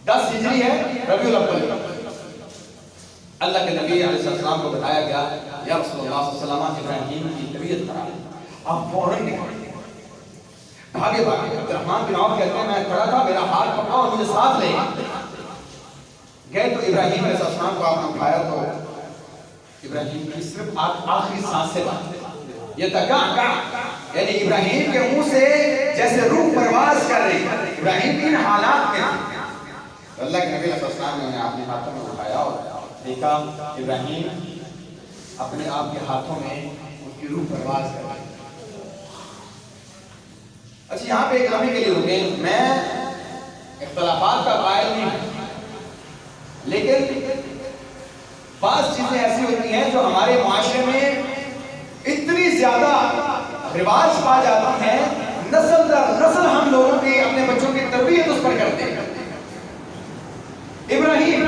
10 ہجری ہے ربیع الاول۔ اللہ کے نبی علیہ السلام کو بتایا گیا یا رسول اللہ صلی اللہ علیہ وسلم ابراہیم کی طبیعت خراب ہے، آپ فوراً نکلے بھاگے بھاگے۔ عبد الرحمن بن عوف کہتے ہیں میں کھڑا تھا، میرا ہاتھ پکڑا اور مجھے ساتھ لے گئے تو ابراہیم علیہ السلام کو آپ نے اٹھایا تو ابراہیم کی صرف آخری سانس سے یہ تکا یعنی ابراہیم کے منہ سے جیسے روح پرواز کر رہی ہے۔ ابراہیم کی حالات میں اللہ کے نبی علیہ السلام نے اپنے ہاتھوں میں اٹھایا اور دیکھا ابراہیم اپنے آپ کے ہاتھوں میں ان کی روح پرواز کر رہی ہے۔ اچھا یہاں پہ ایک لمحے کے لیے رکیں، میں اختلافات کا قائل نہیں ہوں، لیکن بعض چیزیں ایسی ہوتی ہیں جو ہمارے معاشرے میں اتنی زیادہ رواج پا جاتی ہیں، نسل در نسل ہم لوگوں کی اپنے بچوں کی تربیت اس پر کرتے ہیں۔ ابراہیم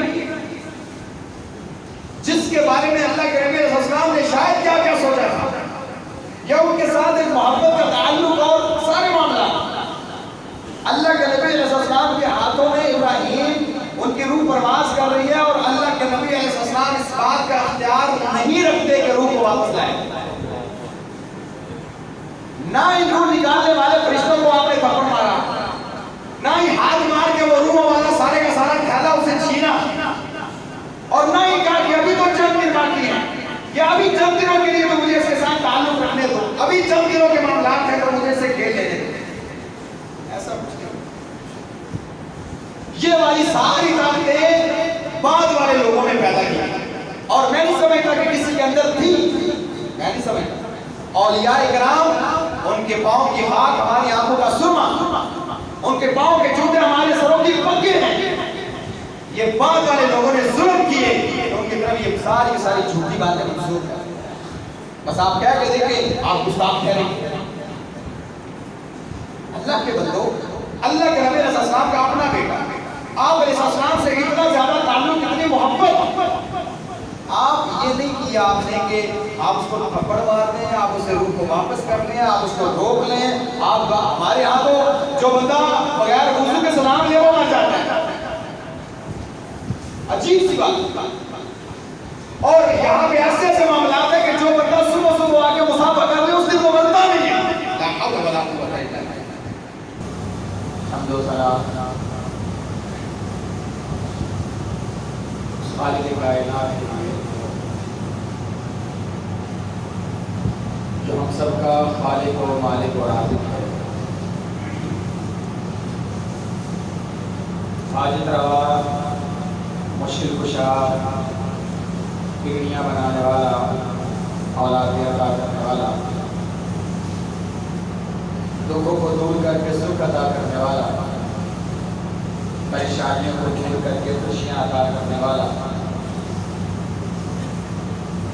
جس کے بارے میں اللہ کے نبی علیہ السلام نے شاید کیا کیا سوچا تھا، یا ان کے ساتھ ایک محبت کا تعلق اور سارے معاملات، اللہ کے نبی علیہ السلام کے ہاتھوں میں ابراہیم ان کی روح پرواز کر رہی ہے اور اللہ کے نبی علیہ السلام اس بات کا اختیار نہیں رکھتے کہ روح کو واپس لائیں۔ نہ ہی روح نکالنے والے فرشتوں کو آپ نے تھپڑ مارا، نہ ہی ہاتھ مار کے وہ روح والا سارے کا سارا تھیلا اسے چھینا، اور نہ ہی کہا کہ ابھی تو چند دن باقی ہیں، یا ابھی چند دنوں کے لیے تو مجھے اس کے ساتھ تعلق رکھنے دو، ابھی چند دنوں کے معاملات ہیں تو مجھے اسے کھیل لینے دو۔ ایسا کچھ نہیں۔ یہ والی ساری طاقتیں بعد والے لوگوں نے پیدا کی، اور میں نہیں سمجھتا کہ کسی کے اندر تھی، میں نہیں سمجھتا۔ اولیاء کرام ان کے پاؤں کی خاک ہماری آنکھوں کا سرما، ان کے پاؤں کے جوتے ہمارے سروں کی پگیں ہیں۔ یہ بعد والے لوگوں نے ظلم کیے تو ان کی طرف یہ ساری جھوٹی باتیں منسوخ ہیں۔ بس آپ کہہ کے دیکھیں آپ گستاخ ٹھہریں۔ اللہ کے بندو، اللہ کے نبی علیہ السلام کا اپنا بیٹا، آپ علیہ السلام سے اتنا زیادہ تعلق، اتنی محبت، آپ یہ نہیں کیا آپ نے کہ آپ اس کو تھپڑ مار دیں، آپ اسے روح کو واپس کر لیں، آپ اس کو روک لیں۔ آپ ہمارے ہاں تو جو بندہ بغیر وضو کے سلام لے وہ مر جاتا ہے، عجیب سی بات۔ اور یہاں پہ ایسے ایسے معاملات ہیں کہ جو بندہ صبح صبح آ کے مسافہ کر لے اس دن وہ مرتا نہیں ہے۔ لا حول ولا قوت الا باللہ۔ حمد و ثنا خالق کائنات جو ہم سب کا خالق و مالک و رازق ہے، حاجت روا، مشکل کشا، بگڑیاں بنانے والا، اولاد عطا کرنے والا، دکھوں کو دور کر کے سکھ عطا کرنے والا، پریشانیوں کو دور کر کے خوشیاں عطا کرنے والا،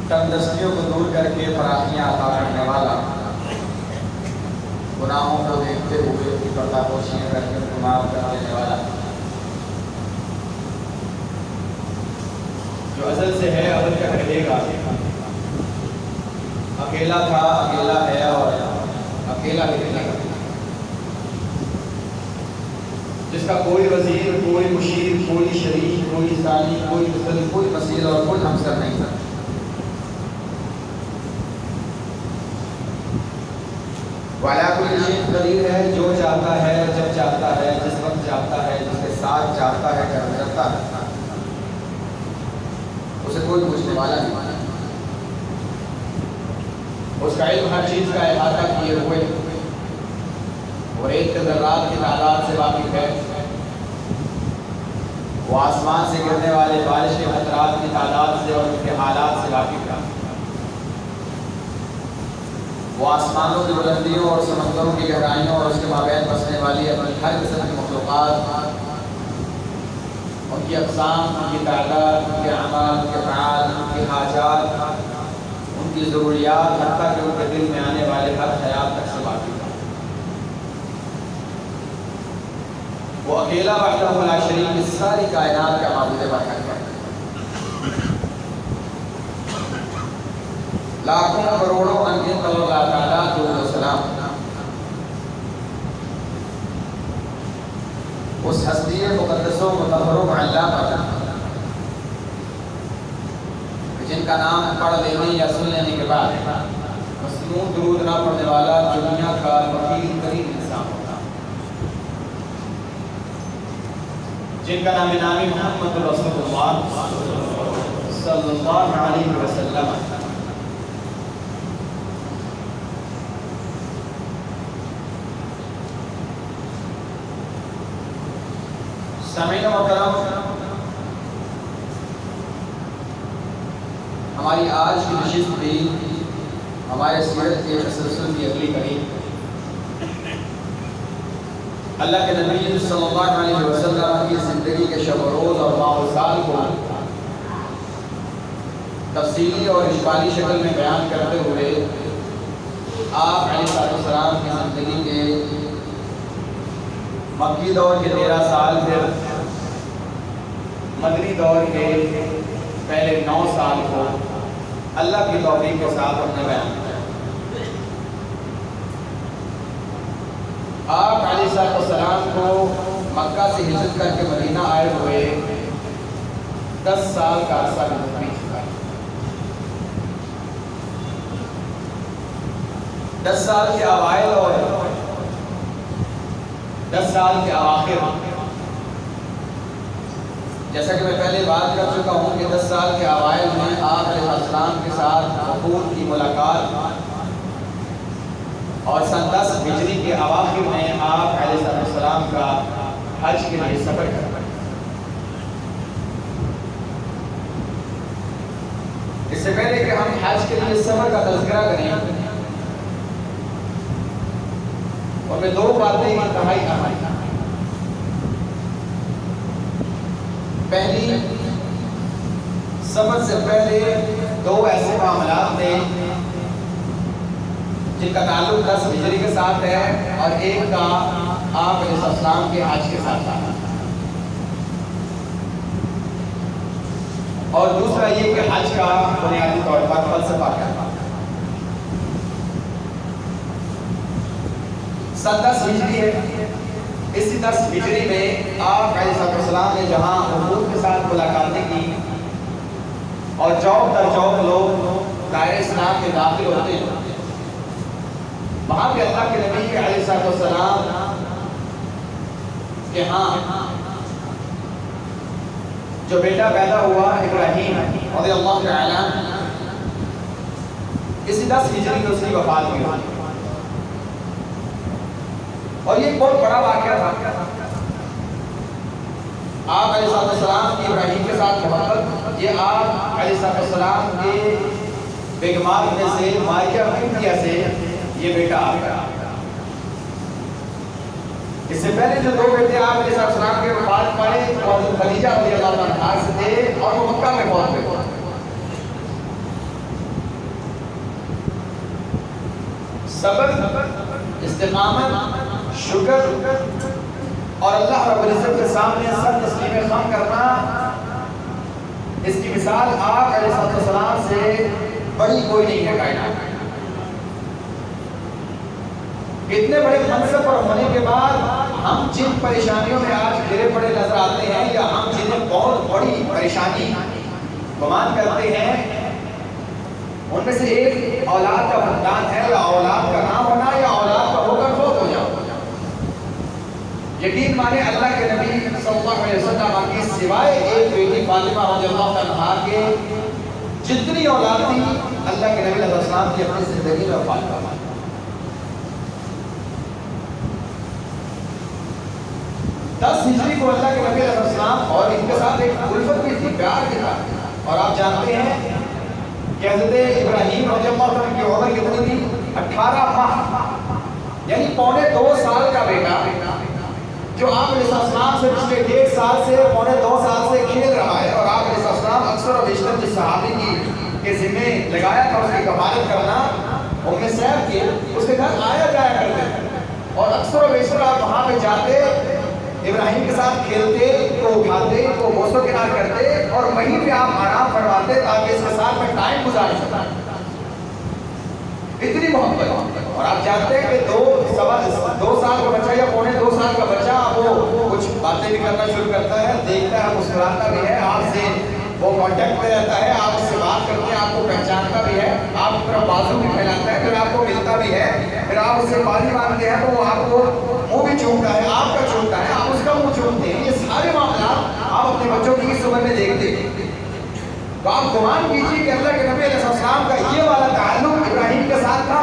تندرستیوں کو دور کر کے فراخیاں عطا کرنے والا، گناہوں کو دیکھتے ہوئے ان کی پردہ پوشیاں کر کے ان کو معاف کر دینے والا، جو ازل سے ہے ابد تک رہے گا، اکیلا تھا، اکیلا ہے اور اکیلا ہی رہے گا، جس کا کوئی وزیر، کوئی مشیر، کوئی شریک، کوئی ثانی، کوئی مثل، کوئی وسیل اور کوئی ہمسر نہیں تھا۔ وَعَلَىٰ كُلِّ شَيْءٍ قدیر ہے، جو چاہتا ہے، جب چاہتا ہے، جس وقت چاہتا ہے، جس کے ساتھ چاہتا ہے کرتا ہے، اسے کوئی پوچھنے والا نہیں، اس کا علم ہر چیز کا احاطہ کیے ہوئے، اور ایک کے ذرات کی تعداد سے واقف ہے، وہ آسمان سے گرنے والے بارش کے قطرات کی تعداد سے اور ان کے حالات سے واقف ہے، وہ آسمانوں کی بلندیوں اور سمندروں کی گہرائیوں اور اس کے مابین بسنے والی اپنی ہر قسم کی مخلوقات، ان کی اقسام، ان کی تعداد، ان کے اعمال، ان کے افعال، ان کی حاجات، ان کی ضروریات، حتیٰ کہ ان کے دل میں آنے والے ہر خیال تک سے واقف ہے۔ وہ اکیلا وحدہ لا شریک اس ساری کائنات کا معبود برحق ہے۔ لاکھوں کروڑوں انگن اللہ تعالیٰ درود و سلام اس ہستی مقدس و مطہر و معلّہ پر جن کا نام پڑھ لینے یا سن لینے کے بعد مسنون درود نہ پڑھنے والا دنیا کا بخیل ترین انسان ہوتا، جن کا نام نامی محمد رسول اللہ صلی اللہ علیہ وسلم۔ سامعین محترم، ہماری آج کی نشست بھی ہمارے سیرت کے تسلسل کی اگلی کڑی اللہ کے نبی صلی اللہ علیہ وسلم کی زندگی کے شب و روز اور ماہ و سال کو تفصیلی اور اجمالی شکل میں بیان کرتے ہوئے آپ علیہ السلام کی زندگی کے مکی دور کے 13 سال، پھر مدنی دور کے پہلے 9 سال کو اللہ کی توفیق کے ساتھ ہم نے بیان کیا۔ آپ علیہ السلام کو مکہ سے ہجرت کر کے مدینہ آئے ہوئے 10 سال کا عرصہ گزر چکا ہے۔ 10 سال کے اوائل اور 10 سال کے اواخر، جیسا کہ میں پہلے بات کر چکا ہوں کہ 10 سال کے اوائل میں آپ علیہ السلام کے ساتھ وفود کی ملاقات، اور سن 10 ہجری کے اواخر میں آپ علیہ السلام کا حج کے لیے سفر کرنا۔ اس سے پہلے کہ ہم حج کے لیے سفر کا تذکرہ کریں، اور میں 2 باتیں انتہائی اہم ہیں۔ پہلی، سفر سے پہلے 2 ایسے معاملات تھے جن کا تعلق 10 ہجری کے ساتھ ہے، اور ایک کا آپ علیہ السلام کے حج کے ساتھ تھا، اور دوسرا یہ کہ حج کا بنیادی طور پر فلسفہ کیا تھا۔ سن 10 ہجری ہے، اسی 10 ہجری میں آپ علیہ السلام نے جہاں وفود کے ساتھ ملاقاتیں کی اور چوک در چوک لوگ دائرہ اسلام میں داخل ہوتے ہیں، وہاں پہ اللہ کے نبی علیہ السلام کہ ہاں جو بیٹا پیدا ہوا ابراہیم رضی اللہ تعالی عنہ، اسی 10 ہجری میں اس کی وفات ہوئی، اور یہ بہت بڑا واقعہ تھا۔ آپ علیہ السلام کی ابراہیم کے ساتھ محبت، یہ آپ علیہ السلام کے بیگمات میں سے ماریہ قبطیہ سے یہ بیٹا آپ کا۔ اس سے پہلے جو 2 بیٹے آپ علیہ السلام کے وفات پائے، وہ حضرت خدیجہ رضی اللہ عنہا سے تھے، اور وہ مکہ میں فوت ہوئے۔ صبر، استقامت، شکر اور اللہ رب العزت کے سامنے سر تسلیم خم کرنا، اس کی مثال آپ علیہ السلام سے بڑی کوئی نہیں ہے کائنات میں۔ اتنے بڑے منصب پر ہونے کے بعد ہم جن پریشانیوں میں آج گھرے پڑے نظر آتے ہیں، یا ہم جنہیں بہت بڑی پریشانی گمان کرتے ہیں، ان میں سے ایک اولاد کا فقدان ہے، یا اولاد کا نہ ہونا، یا اولاد کا ہو کر فوت ہو جانا۔ یقین مانے اللہ کے نبی صلی اللہ علیہ وسلم کی سوائے ایک بیٹی فاطمہ رضی اللہ عنہا کے جتنی اولاد تھی، اللہ کے نبی علیہ السلام کی اپنی زندگی میں وفات پا گئی۔ 10 ہجری کو اللہ کے نبی علیہ السلام، اور ان کے ساتھ ایک الفت بھی تھی، پیار بھی تھا، اور آپ جانتے ہیں کہ حضرت ابراہیم رضی اللہ عنہ کی عمر کتنی تھی؟ 18 ماہ، یعنی پونے 2 سال کا بیٹا جو آپ علیہ السلام سے پچھلے 1.5 سال سے پونے 2 سال سے کھیل رہا ہے، اور آپ علیہ السلام اکثر و بیشتر جس صحابی کے ذمہ لگایا تھا اس کی کفالت کرنا، ام سیب کے اس کے گھر آیا جایا کرتے تھے، اور اکثر و بیشتر آپ وہاں پہ جاتے، ابراہیم کے ساتھ کھیلتے، کو اٹھاتے، کو بوسو کنار کرتے، اور وہیں پہ آپ آرام فرماتے تاکہ اس کے ساتھ میں ٹائم گزار سکتا۔ اتنی محبت. اور آپ جانتے ہیں کہ 2 سال کا بچہ یا 2.25 سال کا بچہ وہ کچھ باتیں بھی کرنا شروع کرتا ہے, دیکھتا ہے, مسکراتا بھی ہے, آپ سے وہ کانٹیکٹ میں رہتا ہے, آپ اس سے بات کرتے ہیں, آپ کو پہچانتا بھی ہے, آپ کی طرف بازو بھی پھیلاتا ہے, پھر آپ کو ملتا بھی ہے, پھر آپ اس سے پانی مانگتے ہیں تو وہ آپ کو منہ بھی چومتا ہے, آپ کا چومتا ہے, آپ اس کا منہ چومتے ہیں. یہ سارے معاملات آپ اپنے بچوں کی اس عمر میں دیکھتے ہیں. تو آپ گمان کیجیے کہ اللہ کے نبی علیہ السلام کا یہ والا تعلق ابراہیم کے ساتھ تھا,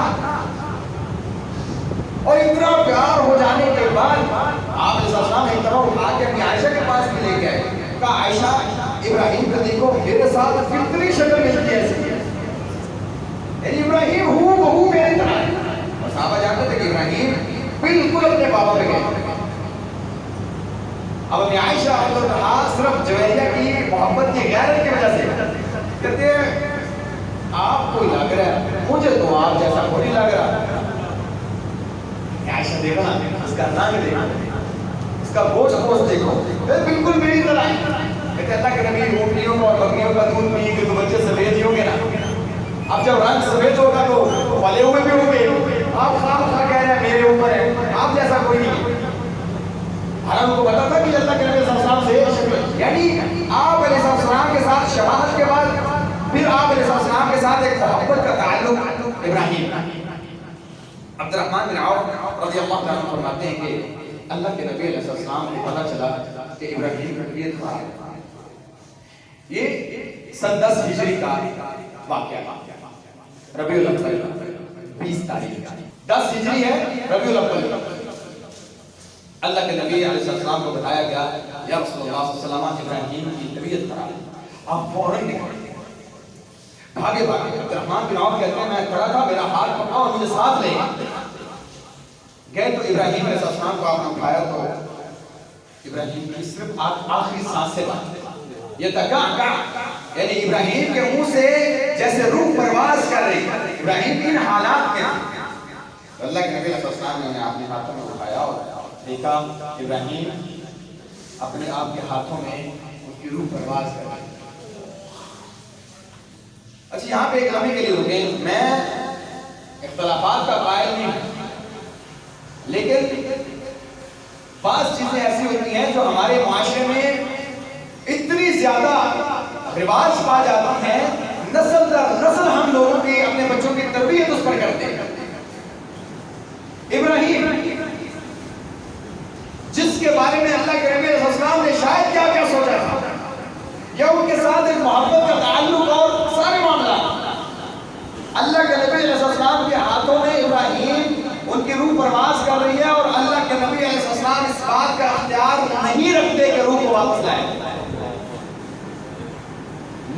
اور اتنا پیار ہو جانے کے بعد آپ علیہ السلام ایک طرح اٹھا کے اپنی عائشہ کے پاس بھی لے گئے. کہا عائشہ ابراہیم کو دیکھو, میرے ساتھ کتنی شکل ملتی ہے ایسی, یعنی ابراہیم ہو بہو میری طرح ہے. اور صحابہ جانتے تھے کہ ابراہیم بالکل اپنے بابا پہ گئے. اب اپنی عائشہ رضی اللہ عنہا صرف جویریہ کی محبت کی غیرت کی وجہ سے کہتے ہیں آپ کو لگ رہا ہے, مجھے تو آپ جیسا کوئی نہیں لگ رہا. عائشہ دیکھا, اس کا رنگ دیکھا, اس کا گوشت دیکھو, بالکل میری طرح ہے. کہتے اللہ کے نبی اونٹنیوں کو اور بکریوں کا دودھ پیے گے تو بچے سفید ہی ہوں گے نا. اب جب رنگ سفید ہوگا تو پلے ہوئے بھی ہوں گے. آپ خواہ کہہ رہے ہیں میرے اوپر ہے, آپ جیسا کوئی نہیں. حالانکہ ان کو پتا تھا کہ اللہ کے نبی صلی اللہ علیہ وسلم سے شکل, یعنی آپ علیہ السلام کے ساتھ شباہت کے بعد پھر آپ علیہ السلام کے ساتھ ایک محبت کا تعلق ابراہیم. عبد الرحمن بن عوف رضی اللہ تعالیٰ عنہ فرماتے ہیں کہ اللہ کے نبی علیہ السلام کو پتا چلا کہ ابراہیم کا طبیعت خراب ہے. یہ سن 10 ہجری کا واقعہ ہے, ربیع الاول 20 تاریخ, 10 ہجری ہے, ربیع الاول. اللہ کے نبی علیہ السلام کو بتایا گیا یا رسول اللہ صلی اللہ علیہ وسلم ابراہیم کی طبیعت خراب ہے. آپ فوراً نکلے, بھاگے. عبد الرحمن بن عوف کہتے ہیں میں کھڑا تھا, میرا ہاتھ پکڑا اور مجھے ساتھ لے گئے. تو ابراہیم علیہ السلام کو آپ نے اٹھایا تو ابراہیم کی صرف آخری سانس سے بات, یہ تکا, یعنی ابراہیم کے منہ سے جیسے روح پرواز کر رہی. ابراہیم ان حالات میں اللہ کے نبی علیہ السلام نے اپنے ہاتھوں میں اٹھایا اور دیکھا ابراہیم اپنے آپ کے ہاتھوں میں ان کی روح پرواز کر رہی. اچھا یہاں پہ ایک لمحے کے لیے رکیں, میں اختلافات کا قائل نہیں ہوں, لیکن بعض چیزیں ایسی ہوتی ہیں جو ہمارے معاشرے میں اتنی زیادہ رواج پا جاتی ہیں, نسل در نسل ہم لوگوں کی اپنے بچوں کی تربیت اس پر کرتے ہیں. ابراہیم جس کے بارے میں اللہ کے نبی علیہ السلام نے شاید کیا کیا سوچا تھا, یا ان کے ساتھ ایک محبت کا تعلق اور سارے معاملات, اللہ کے نبی علیہ السلام کے ہاتھوں میں ابراہیم ان کی روح پرواز کر رہی ہے, اور اللہ کے نبی علیہ السلام اس بات کا اختیار نہیں رکھتے کہ روح کو واپس لائیں.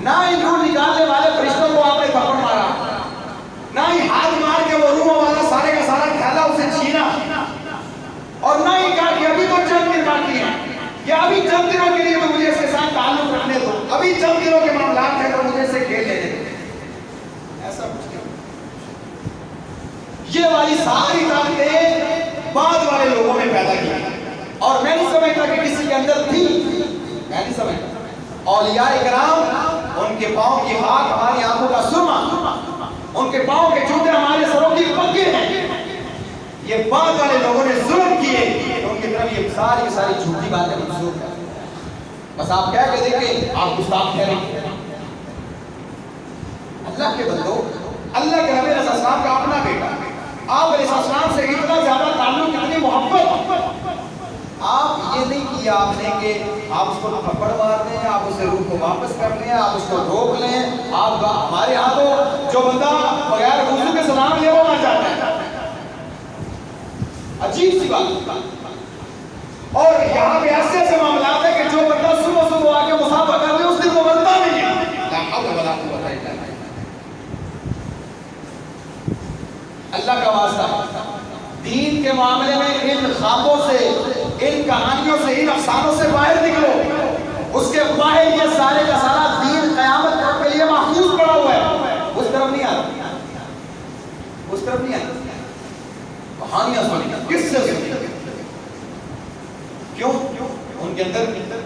نہ ہی روح نکالنے والے فرشتوں کو آپ نے پکڑ مارا, نہ ہی ہاتھ مار کے وہ روح والا سارے کا سارا تھیلا اسے چھینا, اور نہ ہی کہا کہ ابھی تو چند دن باقی ہیں, یا ابھی چند دنوں کے لیے تو مجھے اس کے ساتھ تعلق رکھنے دو, ابھی چند دنوں کے معاملات ہیں تو مجھے اس سے کھیل لینے دو. ایسا کچھ نہیں. یہ والی ساری طاقتیں بعد والے لوگوں نے پیدا کی, اور میں نہیں سمجھتا کہ کسی کے اندر تھی, میں نہیں سمجھتا. اولیاء کرام ان کے پاؤں کی خاک ہماری آنکھوں کا سرما, ان کے پاؤں کے جوتے ہمارے سروں کی پگیں ہیں. یہ بعد والے لوگوں نے ظلم کیے, ان کی طرف یہ ساری جھوٹی باتیں منسوخ ہیں. بس آپ کہہ کے دیکھیں آپ گستاخ ٹھہریں. اللہ کے بندو, اللہ کے نبی علیہ السلام کا اپنا بیٹا, آپ علیہ السلام سے اتنا زیادہ تعلق, اتنی محبت, آپ یہ نہیں کیا آپ نے کہ آپ اس کو تھپڑ مار دیں, آپ اسے روح کو واپس کر لیں, آپ اس کو روک لیں. آپ ہمارے ہاں تو جو بندہ بغیر وضو کے سلام لے وہ مر جاتا ہے, عجیب سی بات. اور یہاں پہ ایسے ایسے معاملات ہیں کہ جو بندہ صبح صبح آ کے مسافہ کر لے اس دن وہ مرتا نہیں ہے. لا حول ولا قوت الا باللہ. اللہ کا واسطہ دین کے معاملے میں ان خوابوں سے, ان کہانیوں سے, ان افسانوں سے باہر نکلو. اس کے باہر یہ سارے کا سارا دین قیامت تک کے لیے محفوظ پڑا ہوا ہے. اس طرف نہیں آتا, اس طرف نہیں آتا. کہانیاں سنی, کس سے سنی, کیوں ان کے اندر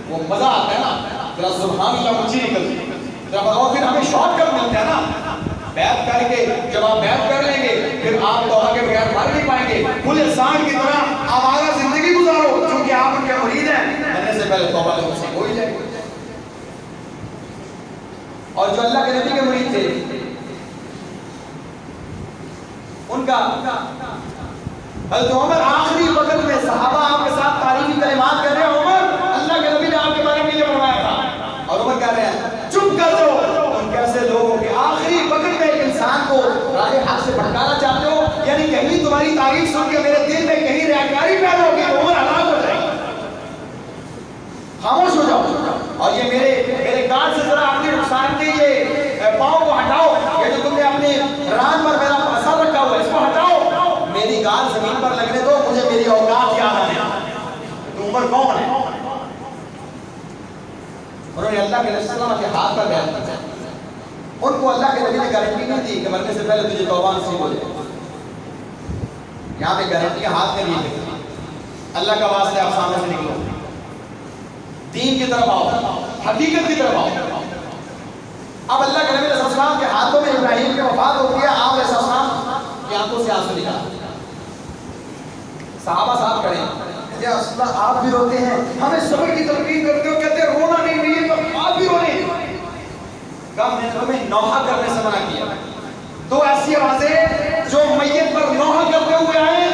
وہ مزہ آتا ہے نا, ذرا سبحان اللہ اونچی نکلتی ہے, اور پھر ہمیں شارٹ کٹ ملتا ہے نا. بیعت کر کے جب آپ بیعت کر لیں گے پھر آپ توبہ کے بغیر مر نہیں پائیں گے. کل انسان کی طرح آوارہ زندگی گزارو چونکہ آپ ان کے مرید ہیں, مرنے سے پہلے توبہ لوگوں سے ہو ہی جائے. اور جو اللہ کے نبی کے مرید تھے ان کا حضرت عمر آخری وقت میں صحابہ آپ کے ساتھ تعریفی کلمات کر رہے ہیں, عمر اللہ کے نبی نے آپ کے بارے میں یہ فرمایا تھا, اور عمر کہہ رہے ہیں چپ کر دو. ان کیسے لوگوں کے آخری وقت میں ایک انسان کو راہ حق سے بھٹکانا چاہتے ہو, یعنی کہیں تمہاری تعریف سن کے میرے دل میں کہیں ریاکاری پیدا ہوگی تو عمر ہلاک ہو جائے گی, خاموش ہو جاؤ. اور یہ میرے کان سے ذرا اپنی نقصان کے یہ پاؤں کو ہٹاؤ, یہ جو تم نے اپنے ران پر میرا اثر رکھا ہوا ہے اس کو ہٹاؤ, میری گال زمین پر لگنے دو, مجھے میری اوقات یاد آنے. تو عمر کون ہے؟ انہوں نے اللہ کے نبی صلی اللہ علیہ وسلم کے ہاتھ پر بیعت کی. ان کو اللہ کے نبی نے گارنٹی نہیں دی کہ مرنے سے پہلے تجھے توبہ نصیب ہو جائے. یہاں پہ گارنٹی ہاتھ میں نہیں ہے. اللہ کا واسطہ آپ سامنے سے نکلو, دین کی طرف آؤ, حقیقت کی طرف آؤ. اب اللہ کے نبی علیہ السلام کے ہاتھوں میں ابراہیم کی وفات ہوتی ہے, آپ علیہ السلام کی آنکھوں سے آنسو نکالتے ہیں. صحابہ صاحب کھڑے ہیں, یا رسول اللہ آپ بھی روتے ہیں, ہمیں صبر کی تلقین کرتے ہو, کہتے ہیں رونا نہیں نہیں تو آپ بھی رونے. کم نے تمہیں نوحہ کرنے سے منع کیا. دو ایسی آوازیں جو میت پر نوحہ کرتے ہوئے آئے,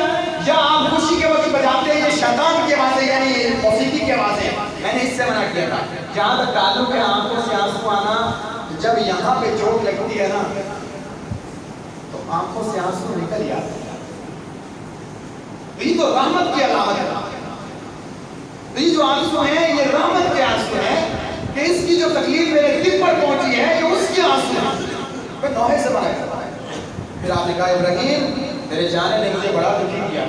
یا آپ خوشی کے وقت بجاتے ہیں, یہ شیطان کی آوازیں یعنی موسیقی کی آوازیں, میں نے اس سے منع کیا تھا. جہاں تک تعلق ہے آنکھوں سے آنسو آنا, جب یہاں پہ چوٹ لگتی ہے نا تو آنکھوں سے آنسو نکل جاتے ہیں. یہ تو رحمت کی علامت ہے. یہ جو آنسو ہیں یہ رحمت کے آنسو ہیں کہ اس کی جو تکلیف میرے دل پر پہنچی ہے یہ اس کی آنسو ہیں. میں نوحے سے منع کرتا ہے. پھر آپ نے کہا ابراہیم میرے جانے نے مجھے بڑا تکلیف کیا,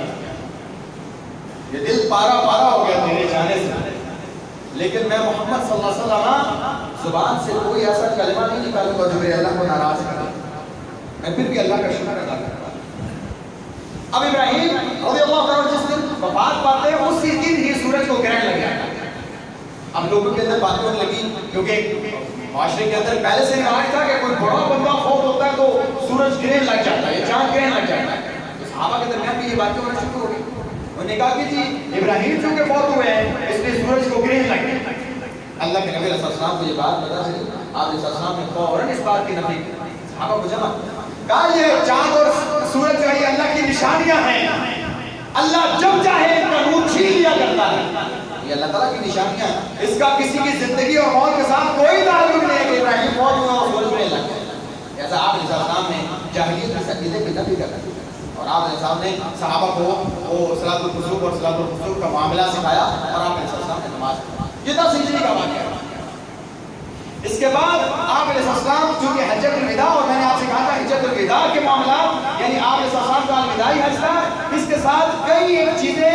یہ دل پارا پارا ہو گیا تیرے جانے سے, لیکن میں محمد صلی اللہ علیہ وسلم زبان سے کوئی ایسا کلمہ نہیں نکالوں گا جو میرے اللہ کو ناراض کرے. میں پھر بھی اللہ کا شکر ادا کرتا ہوں. اب ابراہیم رضی اللہ عنہ جس دن وفات پاتے ہیں اسی دن ہی سورج کو گرہن لگ جاتا ہے. اب لوگوں کے اندر باتیں ہونے لگی کیونکہ معاشرے کے اندر پہلے سے رواج تھا کہ کوئی بڑا بندہ فوت ہوتا ہے تو سورج گرہن لگ جاتا ہے, چاند گرہن لگ جاتا ہے. تو صحابہ کے درمیان بھی یہ باتیں ہونا شروع ہو گئی. انہوں نے کہا کہ جی ابراہیم چونکہ فوت ہوئے ہیں اس لیے سورج کو گرہن لگ گیا. اللہ کے نبی علیہ السلام کو یہ بات پتہ چلی, آپ علیہ السلام نے فوراً اس بات کی نفی کی. صحابہ کو جمع کہا یہ چاند اور سورج جو ہے اللہ کی نشانیاں ہیں, اللہ جب چاہے ان کا نور چھین لیا کرتا ہے. یہ اللہ تعالیٰ کی نشانیاں ہیں, اس کا کسی کی زندگی اور موت کے ساتھ کوئی تعلق نہیں ہے کہ ابراہیم فوت ہوا اور سورج میں لگ گیا. ایسا آپ علیہ السلام نے جاہلیت کے عقیدے کی نفی کر دی, اور آپ علیہ السلام نے صحابہ کو وہ صلاۃ الخسوف اور صلاۃ الخسوف کا معاملہ سکھایا, اور آپ علیہ السلام نے نماز پڑھی. یہ 10 ہجری کا واقعہ ہے. اس کے بعد آپ علیہ السلام چونکہ حجۃ الوداع, اور میں نے آپ سے کہا تھا حجۃ الوداع کے معاملات یعنی آپ علیہ السلام کا الوداعی حج تھا, اس کے ساتھ کئی ایک چیزیں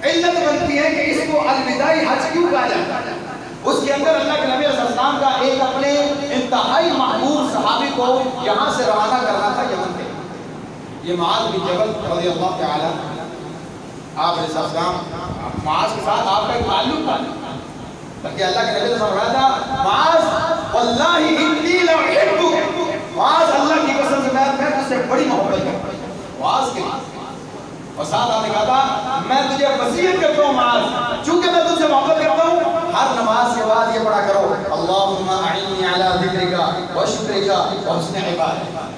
علت بنتی ہیں کہ اس کو الوداعی حج کیوں کہا جاتا ہے. اس کے اندر اللہ کے نبی علیہ السلام کا ایک اپنے انتہائی محبوب صحابی کو یہاں سے روانہ کرنا تھا یمن کے. یہ معاذ بن جبل رضی اللہ تعالی, آپ علیہ السلام معاذ کے ساتھ آپ کا ایک تعلق تھا, بلکہ اللہ کے نبی نے فرمایا تھا معاذ واللہ انی لأحبک, معاذ اللہ کی قسم سے میں تجھ سے بڑی محبت کرتا ہوں. معاذ کے لیے اور ساتھ آپ نے کہا تھا میں تجھے وصیت کرتا ہوں معاذ, چونکہ میں تجھ سے محبت کرتا ہوں ہر نماز کے بعد یہ پڑھا کرو اللہم اعنی علی ذکرک و شکرک و حسن عبادتک.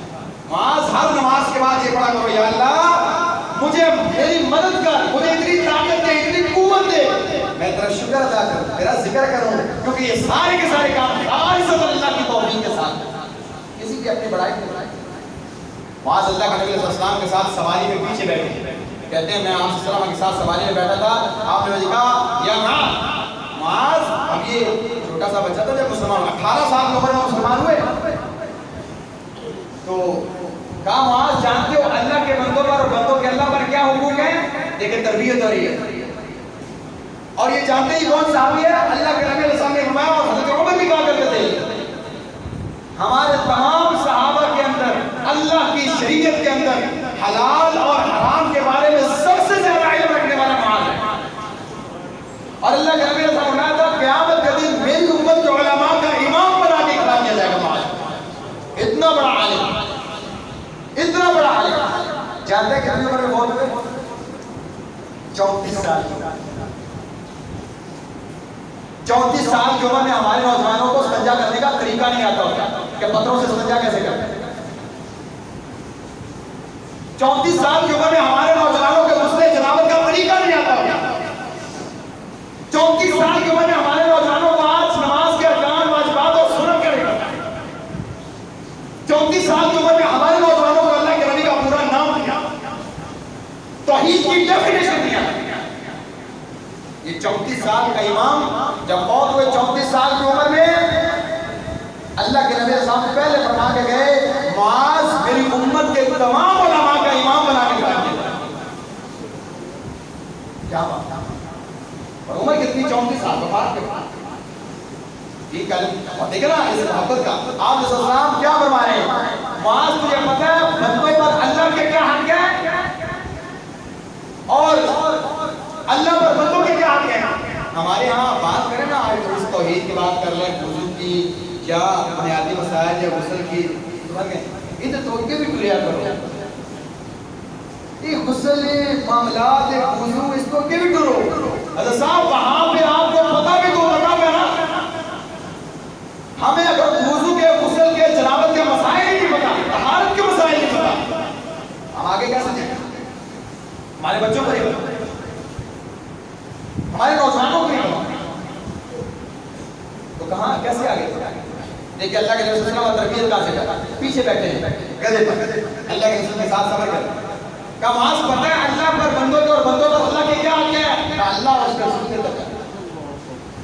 معاذ ہر نماز کے بعد یہ پڑھا کرو یا اللہ مجھے میری مدد کر, مجھے اتنی طاقت دے, اتنی قوت دے, میں تیرا شکر ادا کروں, تیرا ذکر کروں, کیونکہ یہ سارے کے سارے کام خالص اللہ کی توفیق کے ساتھ, کسی کی اپنی بڑائی نہیں. معاذ اللہ کے نبی علیہ السلام کے ساتھ سواری میں پیچھے بیٹھے, کہتے ہیں میں آپ صلی اللہ علیہ وسلم کے ساتھ سواری میں بیٹھا تھا, آپ نے مجھے کہا یا معاذ, اب یہ چھوٹا سا بچہ تھا جب مسلمان 18 سال کی عمر میں مسلمان ہوئے, تو کہا معاذ جانتے ہو اللہ کے بندوں پر اور بندوں کے اللہ پر کیا حقوق ہیں؟ دیکھیں تربیت ہو رہی ہے, اور یہ جانتے ہی کون صحابی ہے, اللہ کے نبی علیہ السلام نے فرمایا, اور حضرت عمر بھی کہا کرتے تھے ہمارے تمام صحابہ کے اندر اللہ کی شریعت کے اندر حلال اور حرام کے بارے میں سب سے زیادہ علم رکھنے والا معاذ ہے. اور اللہ کے نبی نے فرمایا تھا قیامت کے دن میری امت کے علماء کا امام بنا کے کھڑا کیا جائے گا معاذ. اتنا بڑا عالم, اتنا بڑا عالم. 34 سال کی عمر میں ہمارے نوجوانوں کو استنجا کرنے کا طریقہ نہیں آتا ہوتا کہ پتھروں سے استنجا کیسے کرتے ہیں. 34 سال کی عمر میں ہمارے نوجوانوں کے غسل جنابت کا طریقہ نہیں آتا ہوتا. 34 سال کی عمر میں ہمارے نوجوانوں کو آج نماز کے ارکان واجبات اور سنت کرے گا. 34 سال کی عمر میں ہمارے نوجوانوں کو اللہ کے نبی کا پورا نام دیا, توحید کی ڈیفینیشن دیا. یہ 34 سال کا امام جب موت ہوئے 34 سال کی عمر میں, اللہ کے نبی صاحب سے پہلے فرما کے گئے معاذ میری امت کے تمام علماء کا امام بنا کے گئے. کیا بات, اور عمر کتنی 34 سال وفات کے بعد. یہ کلمہ دیکھیں نا اس محبت کا. آپ علیہ السلام کیا فرما رہے ہیں, معاذ تجھے پتہ ہے بندوں پر اللہ کے کیا حق ہے اور اللہ پر بندوں کے کیا حق ہے. ہمارے ہاں بات کریں نا آج توحید کی بات کر لیں, وضو کی یا بنیادی مسائل یا غسل کی, یہ تو توجہ بھی کلیئر کرو. یہ غسل معاملات وضو اس کو کیوں بھی کرو. حضرت صاحب وہاں پہ آپ کو پتہ بھی تو لگا گا نا, ہمیں اگر وضو کے غسل کے جنابت کے مسائل ہی نہیں پتا, طہارت کے مسائل نہیں پتا, ہم آگے کیا سمجھیں. ہمارے بچوں کو نہیں پتا, ہمارے نوجوانوں کو نہیں پتا, تو کہاں کیسے آگے. دیکھیں اللہ کے رسول صلی اللہ علیہ وسلم تربیت کہاں سے کرتا, پیچھے بیٹھے ہیں گدھے پر, اللہ کے رسول کے ساتھ سفر کرتے. کہا معاذ پتہ ہے اللہ پر بندوں کے اور بندوں پر اللہ کے کیا حق ہے. کہا اللہ اور اس کے رسول کے تک.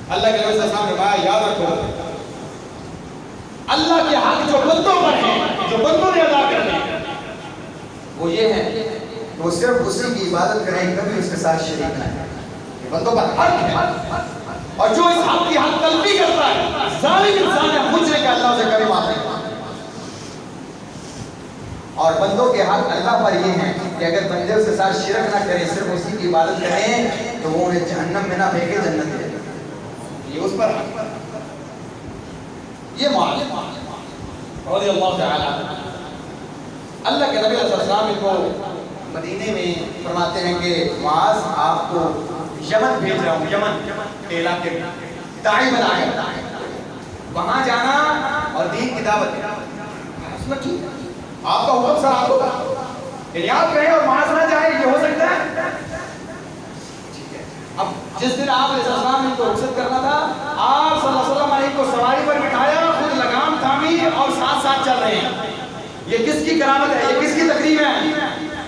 اللہ کے رسول صلی اللہ علیہ وسلم نے فرمایا یاد رکھو اللہ کے حق جو بندوں پر ہیں, جو بندوں نے ادا کرنے ہیں, وہ یہ ہے وہ صرف اسی کی عبادت کریں, کبھی اس کے ساتھ شریک نہ کریں. بندوں پر حق ہے, اور جو اس حق کی حق تلفی کرتا ہے ظالم انسان ہے, مجرم کا اللہ اسے کبھی معاف نہیں کرتا. اور بندوں کے حق اللہ پر یہ ہیں کہ اگر بندے اس کے ساتھ شرک نہ کریں, صرف اسی کی عبادت کریں, تو وہ انہیں جہنم میں نہ پھینکے, جنت میں. یہ اس پر حق, یہ معاذ رضی اللہ تعالی. اللہ کے نبی علیہ السلام کو مدینے میں فرماتے ہیں کہ معاذ آپ کو یمن بھیج رہا ہوں, یمن کے علاقے میں داعی بنا کر وہاں جانا اور دین کی دعوت دینا. اس میں ٹھیک ہے, آپ کا حکم سر آپ ہوگا, یاد رہے اور معاذ نہ جائے, یہ ہو سکتا ہے. اب جس دن آپ علیہ السلام نے ان کو رخصت کرنا تھا, آپ صلی اللہ علیہ وسلم علیہ کو سواری پر بٹھایا, خود لگام تھامی اور ساتھ ساتھ چل رہے ہیں. یہ کس کی کرامت ہے, یہ کس کی تقریب ہے.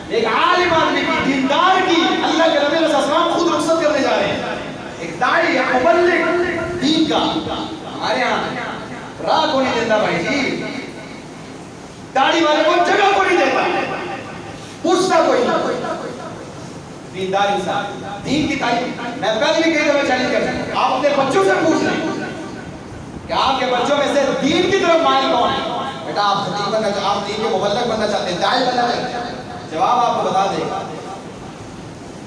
ایک عالم آدمی کی, دیندار کی, اللہ کے نبی علیہ السلام خود رخصت کرنے جا رہے ہیں. ایک داعی یا مبلغ دین کا ہمارے یہاں راہ کو نہیں دیتا بھائی جی, داڑھی والے کو جگہ کو نہیں دیتا, پوچھتا کوئی نہیں. دیندار انسان دین کی تعلیم, میں پہلے بھی کہی دفعہ چیلنج کرتا ہوں, آپ اپنے بچوں سے پوچھ لیں کہ آپ کے بچوں میں سے دین کی طرف مائل کون ہے. بیٹا آپ خطیب بننا چاہتے ہیں, آپ دین کے مبلغ بننا چاہتے ہیں, داعی بننا چاہتے ہیں, جواب آپ کو بتا دے گا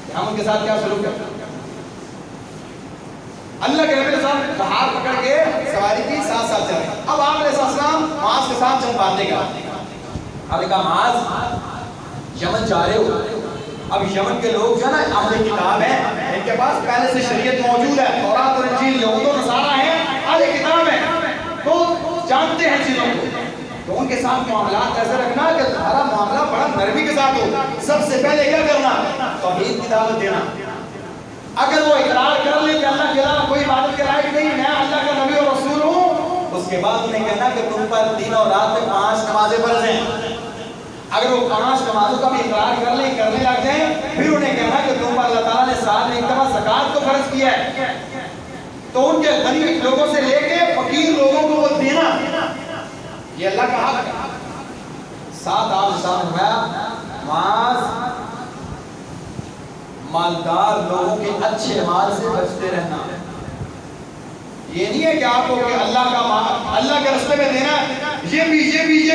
کہ ہم ان کے ساتھ کیا سلوک کرتے ہیں. اللہ کے نبی صاحب بہار پکڑ کے سواری کی, ساتھ ساتھ چل رہے. اب آپ علیہ السلام معاذ کے ساتھ چند باتیں گا. آپ نے کہا معاذ یمن جا رہے ہو, اب یمن کے لوگ جو ہے نا اہل کتاب ہیں, ان کے پاس پہلے سے شریعت موجود ہے, تورات اور انجیل, یہود و نصارہ ہیں, اہل کتاب ہیں, تو جانتے ہیں چیزوں کو. تو ان کے ساتھ معاملات ایسے رکھنا کہ تمہارا معاملہ بڑا نرمی کے ساتھ ہو. سب سے پہلے کیا کرنا, توحید کی دعوت دینا. اگر وہ اقرار کر لیں کہ اللہ کے علاوہ کوئی عبادت کے لائق نہیں, میں اللہ کا نبی اور رسول ہوں, اس کے بعد انہیں کہنا کہ تم پر دن اور رات میں 5 نمازیں فرض ہیں. اگر وہ 5 نمازوں کا بھی اقرار کر لیں, کرنے لگ جائیں, پھر انہیں کہنا کہ تم پر اللہ تعالیٰ نے سال میں ایک دفعہ زکوٰۃ کو فرض کیا ہے, تو ان کے غنی لوگوں سے لے کے فقیر لوگوں کو وہ دینا, یہ اللہ کا حق ہے. ساتھ آپ ساتھ ہوا معاذ مالدار لوگوں کے اچھے مال سے بچتے رہنا. یہ نہیں ہے کہ آپ کو کہ اللہ کا مال اللہ کے راستے میں دینا, یہ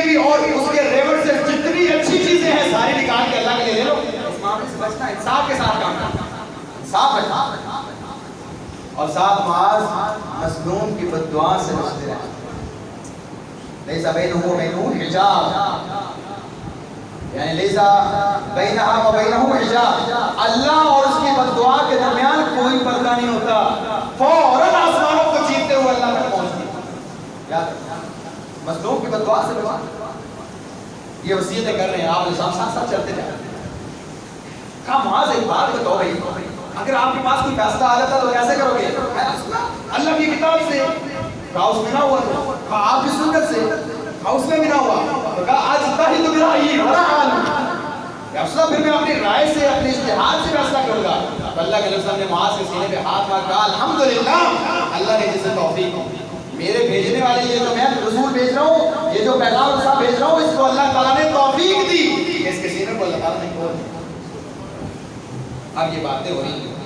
بھی اور اس کے ریورس سے جتنی اچھی چیزیں ہیں ساری نکال کے اللہ کے لیے لے لو. اس معاملے سے بچنا, انصاف کے ساتھ کام کرنا, انصاف رکھنا. اور ساتھ معاذ مظلوم کی بد دعا سے بچتے رہنا. لیسا بینہ و بینہ حجاب, یعنی لیسا بینہ و بینہ حجاب, اللہ اور اس کی بد دعا کے درمیان کوئی پردہ نہیں ہوتا. فوراً آسمانوں کو وہ اللہ تک پہنچتی ہے. یاد مظلوم کی بددعا سے بچا. یہ وصیتیں کر رہے ہیں آپ الزام ساتھ ساتھ چلتے جائیں. کہا معاذ ایک بات بتاؤ بھائی, اگر آپ کے پاس کوئی فیصلہ آ جاتا تو کیسے کرو گے؟ اللہ کی کتاب سے. کہا اس میں نہ ہوا تو. کہا آپ کی سنت سے. کہا اس میں بھی نہ ہوا. تو کہا آج تہی تو میرا یہ بڑا حال فیصلہ, پھر میں اپنی رائے سے اپنے اجتہاد سے فیصلہ کروں گا. تو اللہ کے نبی نے معاذ کے سینے پہ ہاتھ مار کہا الحمدللہ اللہ نے جسے توفیق میرے بھیجنے والے یہ جو میں رسول بھیج رہا ہوں, یہ جو پیغام صاحب بھیج رہا ہوں, اس کو اللہ تعالیٰ نے توفیق دی کہ اس کے سینے کو اللہ تعالیٰ نے کھول دیا. اب یہ باتیں ہو رہی ہیں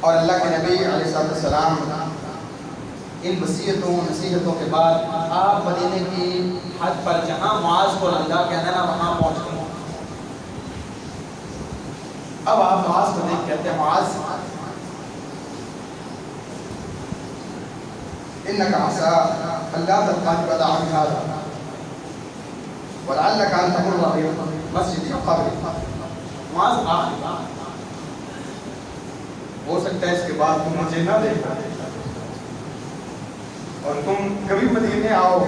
اور اللہ کے نبی علیہ السلام ان وصیتوں نصیحتوں کے بعد آپ مدینے کی حد پر جہاں معاذ کو الوداع کہنا نا وہاں پہنچ گئے. اب آپ معاذ کو دیکھ کہتے ہیں معاذ انك عسى الا تلقى بعد عن هذا ولعلك ان تمر بمسجد قبر. معاذ ہو سکتا ہے اس کے بعد تم مجھے نہ دیکھو اور تم کبھی مدینے آؤ,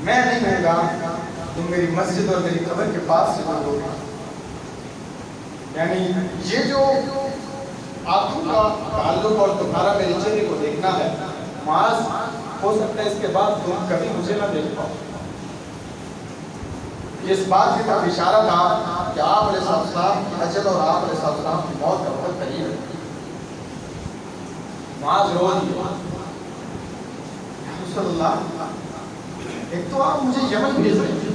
میں نہیں ہوں گا, تم میری مسجد اور میری قبر کے پاس سے گزرو گے. یعنی یہ جو آپ کا تعلق اور تمہارا میرے چہرے کو دیکھنا ہے معاذ, ہو سکتا ہے اس کے بعد تم کبھی مجھے نہ دیکھ پاؤ. اس بات کی طرف اشارہ تھا کہ آپ علیہ السلام کی اجل اور آپ علیہ السلام کی موت کا بہت قریب ہے. معاذ رو دیا, رسول اللہ ایک تو آپ مجھے یمن بھیج رہے ہیں,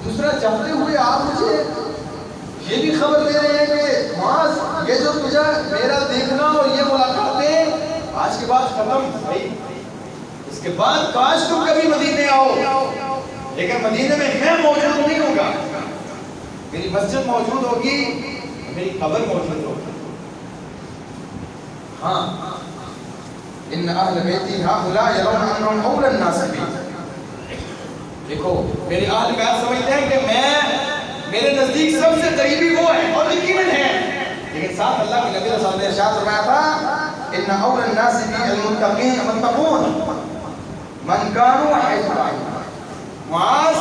دوسرا چاہتے ہوئے آپ مجھے یہ بھی خبر دے رہے ہیں کہ معاذ یہ جو تجھے میرا دیکھنا اور یہ ملاقاتیں آج کے بعد ختم بھائی, اس کے بعد کاش تم کبھی مدینے آؤ, لیکن مدینے میں موجود نہیں ہوگا, میری مسجد موجود ہوگی, میری قبر موجود ہوگی. ہاں ان اہل بیتی ہؤلاء یرون انہم اولى الناس بی. دیکھو میرے اہل بیت سمجھتے ہیں کہ میرے نزدیک سب سے قریبی وہ ہے اور یقیناً ہے, لیکن ساتھ اللہ کے نبی صلی اللہ علیہ وسلم نے ارشاد فرمایا تھا ان اولى الناس بی المتقین المتقون من كانوا حيث كانوا. معاذ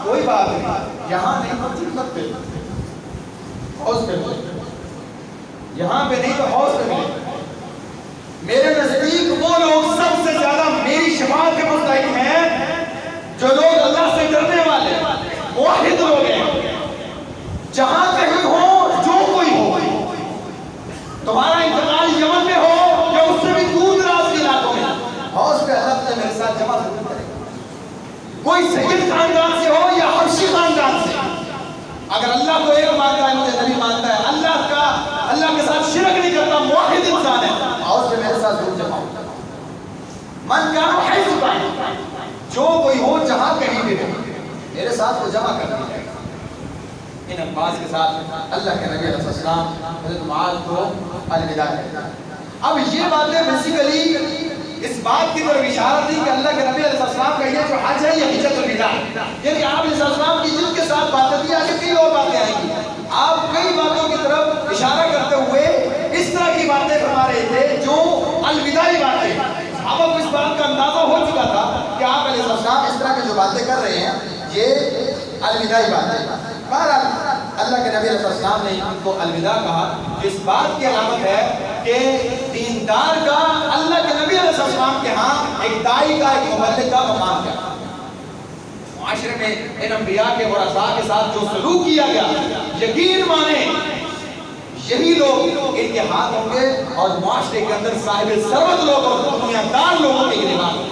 کوئی بات نہیں, یہاں نہیں تو جنت پہ, حوض پہ ملے, یہاں پہ نہیں تو حوض پہ ملے. میرے نزدیک وہ لوگ سب سے زیادہ میری شفاعت کے مستحق ہیں جو لوگ اللہ سے ڈرنے والے موحد لوگ ہیں. جہاں کہیں ہو, جو کوئی ہو, تمہارا انتقال یمن میں ہو یا اس سے بھی دور دراز کے علاقوں میں, حوض پہ اللہ نے میرے ساتھ جمع ضرور کرے. کوئی سید خاندان سے ہو یا حبشی خاندان سے, اگر اللہ کو ایک مانتا ہے, مجھے نبی مانتا ہے, اللہ کے ساتھ شرک نہیں کرتا, موحد انسان ہے, حوض پہ میرے ساتھ ضرور جمع ہوتا. من کانوا حیث کانوا, جو کوئی ہو جہاں کہیں بھی ہو میرے ساتھ وہ جمع کر دیا. ان الفاظ کے ساتھ اللہ کے نبی علیہ السلام حضرت معاذ کو الوداع کہا. اب یہ باتیں بیسیکلی اس بات کی طرف اشارہ تھی کہ اللہ کے نبی علیہ السلام کا یہ جو حج ہے یہ حجۃ الوداع, یعنی آپ علیہ السلام کی جن کے ساتھ باتیں تھی آگے کئی اور باتیں آئیں گی. آپ کئی باتوں کی طرف اشارہ کرتے ہوئے اس طرح کی باتیں فرما رہے تھے جو الوداعی باتیں. اب اب اس بات کا اندازہ ہو چکا تھا کہ آپ علیہ السلام اس طرح کی جو باتیں کر رہے ہیں یہ الوداعی باتیں. بہرحال اللہ کے نبی علیہ السلام نے ان کو الوداع کہا, جس بات کی علامت ہے کہ دیندار کا اللہ کے نبی علیہ السلام کے ہاں ایک داعی کا, ایک مبلغ کا مقام کیا. معاشرے میں ان انبیاء کے ورثاء کے ساتھ جو سلوک کیا گیا, یقین مانیں یہی لوگ ان کے ہاتھ ہوں گے اور معاشرے کے اندر صاحب ثروت لوگ اور دنیا دار لوگوں کے گریبان ہوں گے.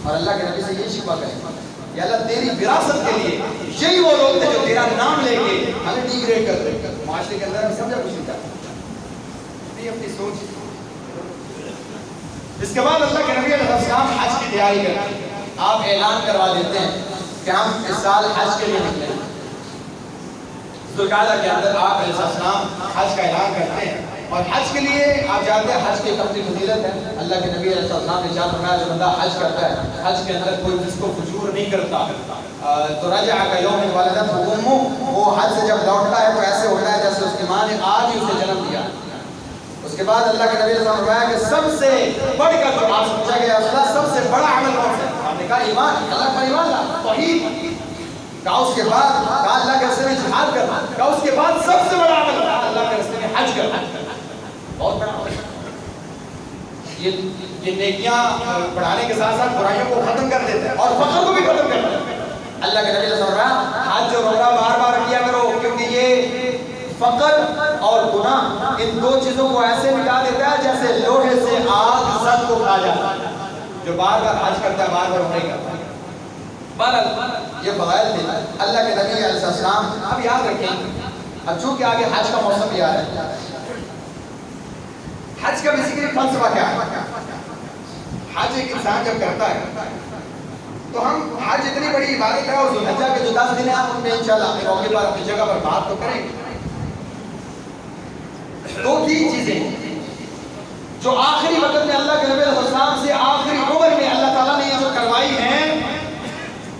اور اللہ کے نبی سے یہ شکوہ کریں کہ اللہ تیری وراثت کے لیے یہی وہ لوگ تھے جو تیرا نام لے کے ہمیں ڈیگریڈ کرتے. معاشرے کے اندر ہم سمجھا کچھ نہیں کرتے, نہیں اپنی سوچ. اس کے بعد اللہ کے نبی علیہ السلام حج کی تیاری کرتے ہیں. آپ اعلان کروا دیتے ہیں کہ ہم اس سال حج کے لیے نکلے. ذوالقعدہ کے اندر آپ علیہ السلام حج کا اعلان کرتے ہیں اور حج کے لیے آپ جانتے ہیں حج کی ایک اپنی فضیلت ہے. اللہ کے نبی علیہ السلام نے ارشاد فرمایا جو بندہ حج کرتا ہے, حج کے اندر کوئی جس کو فجور نہیں کرتا, تو رجع کا یوم ولدتہ امہ, وہ حج سے جب لوٹتا ہے تو ایسے ہوتا ہے جیسے اس کی ماں نے آج ہی اسے جنم دیا. اس کے بعد اللہ کے نبی صلی اللہ علیہ وسلم نے فرمایا کہ سب سے بڑھ کر جو آپ سے پوچھا گیا سب سے بڑا عمل کون سا ہے؟ آپ نے کہا ایمان، اللہ پر ایمان لا، توحید۔ کہا اس کے بعد، کہا اللہ کے راستے میں جہاد کرنا، کہا اس کے بعد سب سے بڑا عمل اللہ کے راستے میں حج کرنا۔ بہت بڑا عمل۔ یہ نیکیاں بڑھانے کے ساتھ ساتھ برائیوں کو ختم کر دیتے ہیں اور فقر کو بھی ختم کر دیتے ہیں۔ اللہ کے نبی صلی اللہ علیہ وسلم نے فرمایا حج اور عمرہ بار بار کیا کرو، کیونکہ یہ فقر اور گناہ ان دو چیزوں کو ایسے مٹا دیتا ہے جیسے لوہے سے آگ زد کو کھا جاتا ہے۔ جو بار بار حج کرتا ہے بار بار عمرہ کرتا ہے۔ بہرحال یہ فضائل تھے اللہ کے نبی علیہ السلام۔ اب یاد رکھیں، اب چونکہ آگے حج کا موسم بھی آ رہا ہے، حج کا بیسیکلی فلسفہ کیا ہے؟ حج ایک انسان جب کرتا ہے تو ہم حج اتنی بڑی عبادت ہے اور ذوالحجہ کے جو 10 دن ہیں آپ ان میں انشاءاللہ اپنے موقع پر اپنی جگہ پر بات تو کریں گے۔ 2-3 چیزیں جو آخری وقت میں اللہ کے نبی علیہ السلام سے آخری عمر میں اللہ تعالیٰ نے یہ جو کروائی ہیں،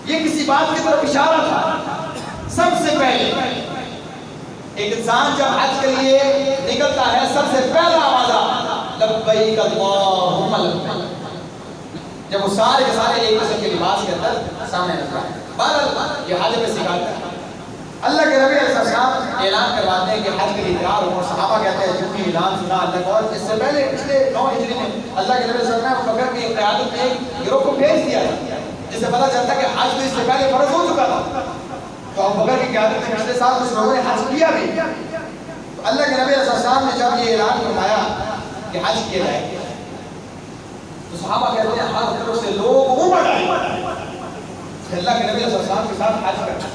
یہ کسی بات کی طرف اشارہ تھا۔ سب سے پہلے ایک انسان جب حج کے لیے نکلتا ہے، سب سے پہلا آوازہ لبیک اللہم لبیک، جب وہ سارے کے سارے ایک قسم کے لباس کے اندر سامنے رکھا ہے۔ بہرحال یہ حج میں سکھاتا ہے۔ اللہ کے نبی علیہ السلام اعلان کرواتے ہیں کہ حج کے لیے تیار ہو، اور صحابہ کہتے ہیں جو بھی اعلان سنا اللہ کا، اور اس سے پہلے پچھلے 9 ہجری میں اللہ کے نبی صلی اللہ علیہ وسلم نے بکر کی قیادت میں ایک گروہ کو بھیج دیا ہے، جس سے پتہ چلتا ہے کہ حج تو اس سے پہلے فرض ہو چکا تھا۔ تو ابو بکر کی قیادت میں پچھلے سال کچھ لوگوں نے حج کیا بھی۔ تو اللہ کے نبی علیہ السلام نے جب یہ اعلان فرمایا کہ حج کیا جائے، تو صحابہ کہتے ہیں ہر طرف سے لوگ امڑ آئے اللہ کے نبی علیہ السلام کے ساتھ حج کرنا،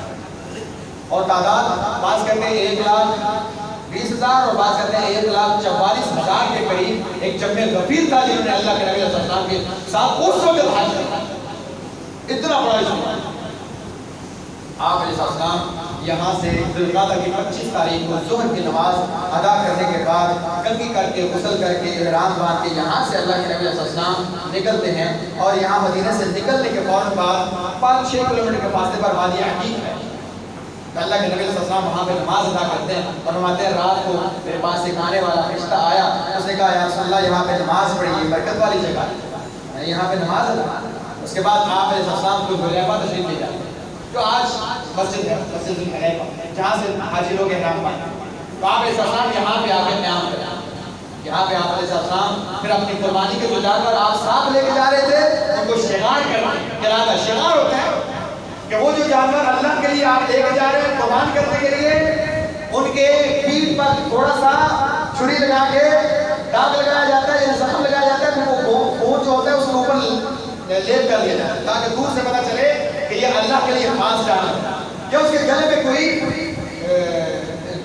اور تعداد بعض کہتے ہیں 1,20,000 اور بعض کہتے ہیں 1,44,000 کے قریب ایک جمع غفیر تھا جنہوں نے اللہ کے نبی علیہ السلام کے ساتھ اس وقت حج کرنا۔ اتنا بڑا اجتماع۔ آپ علیہ السلام یہاں سے ذوالقعدہ کی 25 تاریخ کو ظہر کی نماز ادا کرنے کے بعد کنگھی کر کے غسل کر کے احرام باندھ کے یہاں سے اللہ کے نبی علیہ السلام نکلتے ہیں، اور یہاں مدینہ سے نکلنے کے فوراً بعد 5-6 کلومیٹر کے فاصلے پر وادی عقیق ہے۔ اللہ کے نبی علیہ السلام وہاں پہ نماز ادا کرتے ہیں، اور فرماتے ہیں رات کو میرے پاس ایک آنے والا فرشتہ آیا، اس نے کہا یا رسول اللہ یہاں پہ نماز پڑھیے، برکت والی جگہ ہے، یہاں پہ نماز ادا۔ اس کے بعد آپ علیہ السلام کو ذوالحلیفہ تشریف لے جاتے ہیں، جو آج مسجد ہے، مسجد ذوالحلیفہ، جہاں سے حاجی لوگ احرام باندھتے ہیں۔ تو آپ علیہ السلام یہاں پہ آ کے قیام کرتے ہیں۔ یہاں پہ آپ علیہ السلام پھر اپنی قربانی کے جو جانور آپ ساتھ لے کے جا رہے تھے ان کو شغار کراتا۔ شغار ہوتا ہے کہ وہ جو جانور اللہ کے لیے آپ لے کے جا رہے ہیں قربان کرنے کے لیے، ان کے پیٹھ پر تھوڑا سا چھری لگا کے داغ لگایا جاتا ہے یا زخم لگایا جاتا ہے، پھر وہ خون جو ہوتا ہے اس کے اوپر لیپ کر لیا جاتا ہے تاکہ دور سے پتہ چلے کہ یہ اللہ کے لیے خاص جانور ہے، یا اس کے گلے میں کوئی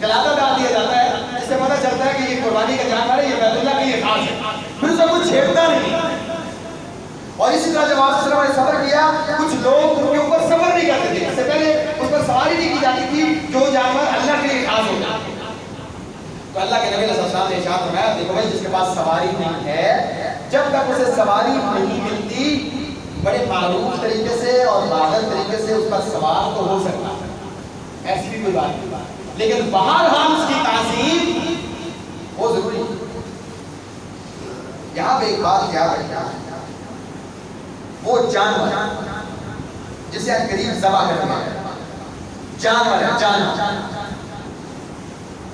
کلادہ ڈال دیا جاتا ہے جس سے پتہ چلتا ہے کہ یہ قربانی کا جانور ہے، یہ بیت اللہ کے لیے خاص ہے، پھر اسے کچھ چھیڑتا نہیں۔ اور اسی طرح جب آپ صلی اللہ علیہ وسلم نے صبر کیا، کچھ لوگ ان کے اوپر صبر نہیں کرتے تھے، اس سے پہلے اس پر سواری نہیں کی جاتی تھی جو جانور اللہ کے لیے خاص ہوتا ہے۔ تو اللہ کے نبی علیہ السلام نے ارشاد فرمایا دیکھو بھائی جس کے پاس سواری نہیں ہے، جب تک اسے سواری نہیں ملتی بڑے معروف طریقے سے اور باہر طریقے سے اس پر سوار تو ہو سکتا ہے، ایسی بھی کوئی بات نہیں، لیکن بہرحال اس کی تعظیم وہ ضروری ہے۔ یہاں پہ ایک بات یاد رکھنا، وہ جانور جسے ہم قریب ذبح کرتے ہیں، جانور ہے، جانور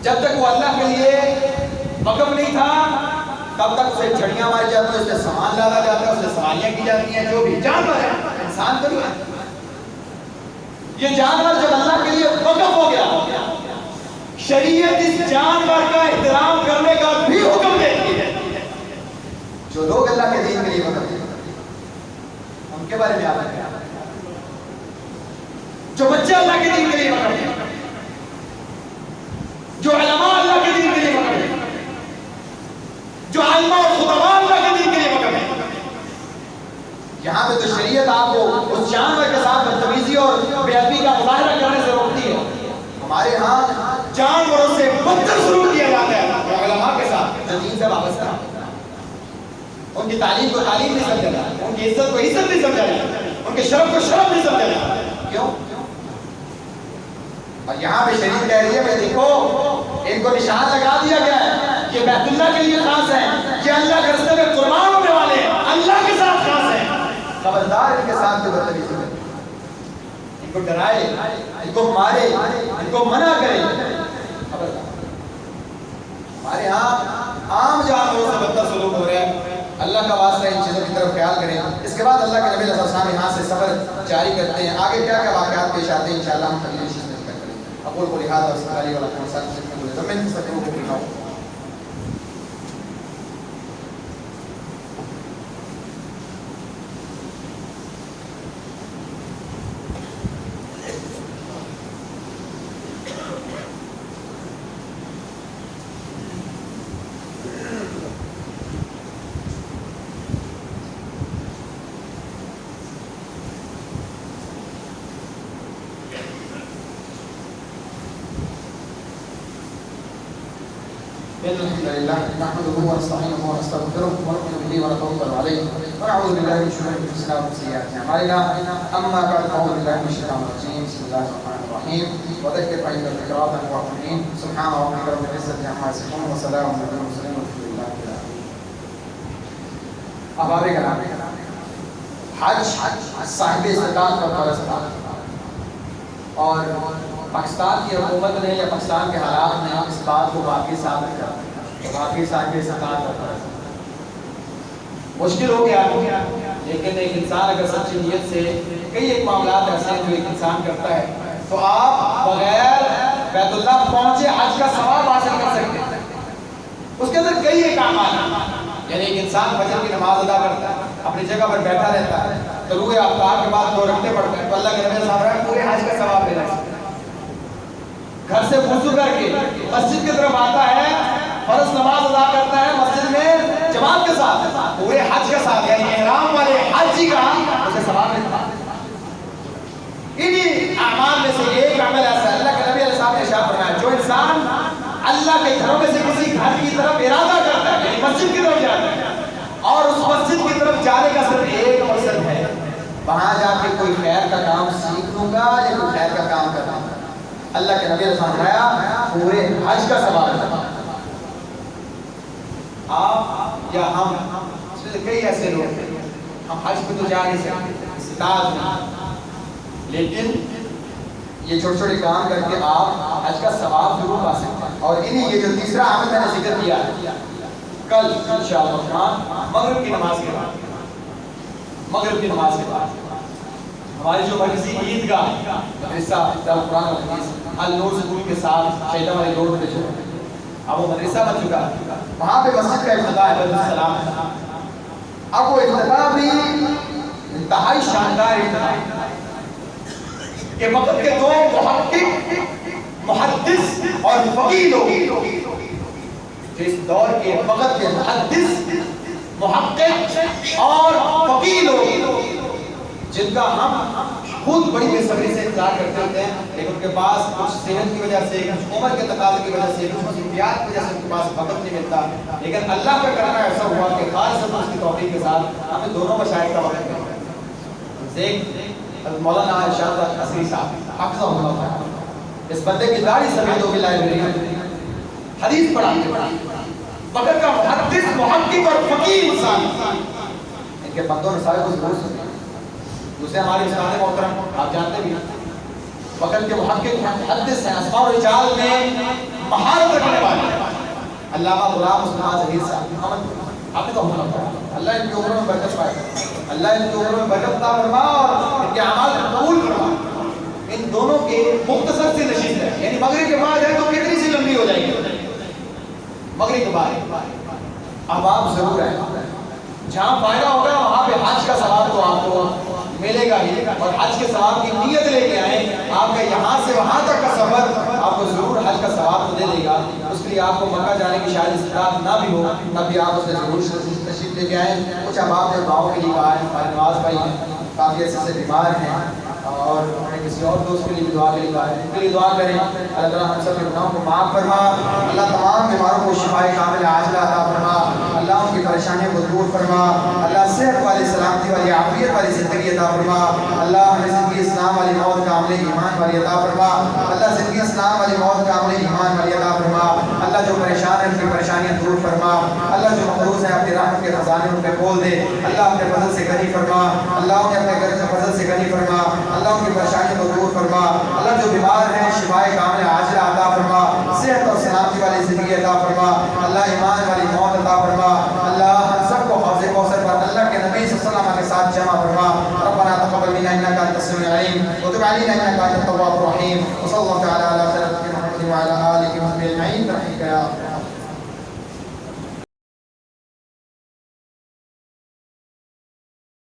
جب تک وہ اللہ کے لیے وقف نہیں تھا تب تک اسے چھڑیاں ماری جاتی ہیں، اس سے سامان لادا جاتا ہے، اس سے سواریاں کی جاتی ہیں، جو بھی جانور ہے، انسان تو نہیں ہے۔ یہ جانور جب اللہ کے لیے وقف ہو گیا، شریعت اس جانور کا احترام کرنے کا بھی حکم دیتی ہے۔ جو لوگ اللہ کے دین کے لیے وقف ہیں ان کے بارے میں آپ نے جو بچے اللہ کے دین کے لیے وقف ہیں، جو علماء اللہ کے دین کے لیے وقف ہیں، جو علماء اور خطباء اللہ کے دین کے لیے وقف ہیں، یہاں پہ تو شریعت آپ کو اس جانور کے ساتھ بدتمیزی اور بے ادبی کا مظاہرہ کرنے سے روکتی ہے۔ ہمارے ہاں جانوروں سے بدتر سلوک کیا جاتا ہے علماء کے ساتھ جو دین سے وابستہ ہیں، ان کی تعلیم کو تعلیم نہیں سمجھا جاتا، ان کی عزت کو عزت نہیں سمجھا جاتا، ان کے شرف کو شرف نہیں سمجھا جاتا۔ کیوں؟ اور یہاں پہ شریعت کہہ رہی ہے کہ دیکھو ان کو نشان لگا دیا گیا ہے، یہ بیت اللہ کے لیے خاص ہے، یہ اللہ کے راستے میں قربان ہونے والے ہیں، اللہ کے ساتھ خاص ہیں. خبردار ان کے ساتھ جو بدتمیزی کرے، ان کو ڈرائے، ان کو مارے، ان کو منع کرے. خبردار. ہمارے ہاں عام جہاں لوگوں سے بدتر سلوک ہو رہا ہے. اللہ کا واسطہ ان چیزوں کی طرف خیال کریں. اس کے بعد اللہ کے نبی علیہ السلام یہاں سے سفر جاری کرتے ہیں. آگے کیا کیا واقعات پیش آتے ہیں انشاءاللہ ہم اگلی چیز میں ذکر کریں گے. اقول قولی ھذا واستغفر لي ولكم ولسائر المسلمين من كل ذنب فاستغفروه انه الحمد لله نحمده ونستعينه ونستغفره ونؤمن به ونتوكل عليه ونعوذ بالله من شرور انفسنا ومن سيئات اعمالنا. اما بعد فاعوذ بالله من الشيطان الرجيم. بسم الله الرحمن الرحيم. وذكر فإن الذكرى تنفع المؤمنين. سبحان ربك رب العزة عما يصفون وسلام على المرسلين والحمد لله رب العالمين. احباب کرام، حج صاحب استطاعت کا فرض تھا اور پاکستان کی حکومت نے یا پاکستان کے حالات نے اس بات کو واقعی ثابت کر واقعی صاحب استطاعت کا فرض مشکل ہو گیا. لیکن ایک انسان اگر سچی نیت سے کئی ایک معاملات ایسے ہیں جو ایک انسان کرتا ہے تو آپ بغیر بیت اللہ پہنچے حج کا ثواب حاصل کر سکتے ہیں. اس کے اندر کئی ایک اعمال ہیں. یعنی ایک انسان فجر کی نماز ادا کرتا ہے، اپنی جگہ پر بیٹھا رہتا ہے، طلوع آفتاب کے بعد 2 رکعتیں پڑھتا ہے تو اللہ کے نبی صلی اللہ علیہ وسلم پورے حج کا ثواب ملے گا. گھر سے وضو کر کے مسجد کی طرف آتا ہے، فرض نماز ادا کرتا ہے مسجد میں جماعت کے ساتھ، پورے حج کے ساتھ، یعنی احرام والے حج کا اسے ثواب ملتا ہے. انہی اعمال میں سے ایک عمل ایسا ہے اللہ کے نبی علیہ السلام نے ارشاد فرمایا جو انسان اللہ کے گھروں میں سے کسی گھر کی طرف ارادہ کرتا ہے، یعنی مسجد کی طرف جاتا ہے اور اس مسجد کی طرف جانے کا صرف ایک مقصد ہے وہاں جا کے کوئی خیر کا کام سیکھ لوں گا یا کوئی خیر کا کام کرنا گا، اللہ کے نبی علیہ السلام نے فرمایا پورے حج کا ثواب ہے. آپ یا ہم کئی ایسے لوگ ہیں ہم حج پہ تو جا نہیں سکتے استطاعت نہیں، لیکن یہ چھوٹے چھوٹے کام کر کے آپ حج کا ثواب ضرور پا سکتے ہیں. اور انہی یہ جو تیسرا عمل میں نے ذکر کیا کل انشاءاللہ مغرب کی نماز کے بعد، مغرب کی نماز کے بعد ہماری جو مرکزی عیدگاہ مدرسہ دارالقرآن الحدیث النور اسکول کے ساتھ شہیدہ والی روڈ پہ جو اب وہ مدرسہ بن چکا ہے، وہاں پہ مسجد کا افتتاح ہے بدرالسلام. اب وہ افتتاح بھی انتہائی شاندار افتتاح کہ وقت کے 2 محقق محدث اور فقیہ لوگ جو اس دور کے وقت کے محدث محقق اور فقیہ لوگ جن کا ہم خود بڑی بے صبری سے انتظار کرتے ہوتے ہیں، لیکن ان کے پاس کچھ صحت کی وجہ سے، کچھ عمر کے تقاضے کی وجہ سے، کچھ مصروفیات کی وجہ سے ان کے پاس وقت نہیں ملتا. لیکن اللہ کا کرنا ایسا ہوا کہ خالص اس کی توفیق کے ساتھ ہمیں دونوں مشاہد کا وقت ملا. ایک مولانا ارشاد عصری صاحب حفظہ اللہ تعالی، اس بندے کی داڑھی سفید ہو گئی لائبریری میں حدیث پڑھاتے وقت کا محدث محقق اور فقیہ انسان. ان کے بندوں نے سارے کو ضرور سنا. دوسرے ہمارے استاد محترم آپ جانتے بھی وقت کے محقق محدث ہیں، اسماء و رجال میں مہارت رکھنے والے علامہ غلام مصطفیٰ ظہیر صاحب آپ تو اللہ ان کی عمر میں برکت پائے، اللہ ان کی عمر میں برکت عطا فرما اور ان کے اعمال قبول فرما. ان دونوں کے مختصر سی نشست ہے، یعنی مغرب کے بعد ہے تو کتنی سی لمبی ہو جائے گی. مغرب کے بعد اب آپ ضرور ہیں، جہاں فائدہ ہوگا وہاں پہ حج کا ثواب تو آپ کو ملے گا ہی، اور حج کے ثواب کی نیت لے کے آئیں. آپ کا یہاں سے وہاں تک کا سفر آپ کو ضرور حج کا ثواب تو دے دے گا. اس کے لیے آپ کو مکہ جانے کی شاید استطاعت نہ بھی ہو، تب بھی آپ اس میں ضرور تشریف لے کے آئیں. کچھ احباب نے دعاؤں کے لیے کہا ہے، ہمارے نواز بھائی ہیں کافی عرصے سے بیمار ہیں اور انہیں کسی اور دوست کے لیے بھی دعا کے لیے آئے ان کے لیے دعا کریں اللہ تعالیٰ ہم سب کے گناہوں کو معاف فرما اللہ تمام بیماروں کو شفائے کامل عاجلہ عطا فرما اللہ ان کی پریشانیوں کو دور فرما اللہ صحت والی سلامتی والی عافیت والی زندگی عطا فرما اللہ ہمیں زندگی اسلام والی موت کامل ایمان والی عطا فرما اللہ زندگی اسلام والی موت کامل ایمان والی عطا فرما اللہ جو پریشان ہیں ان کی پریشانیاں دور فرما اللہ جو محروس ہیں اپنی رحمت کے خزانے ان پہ کھول دے اللہ اپنے فضل سے غنی فرما اللہ انہیں اپنے گھر کے فضل سے غنی فرما اللہ ان کی پریشانیوں کو دور فرما اللہ جو بیمار ہیں شفائے کامل عاجلہ عطا فرما صحت اور سلامتی والی زندگی عطا فرما اللہ ایمان والی موت عطا فرما اللہ ہم سب کو حوض کوثر پر اللہ کے نبی صلی اللہ علیہ وسلم کے ساتھ جمع فرما ربنا تقبل منا انك انت السميع العليم وتب علينا انك انت التواب الرحيم وصلى الله تعالى على خير خلق محمد وعلى اله وصحبه اجمعين برحمتك يا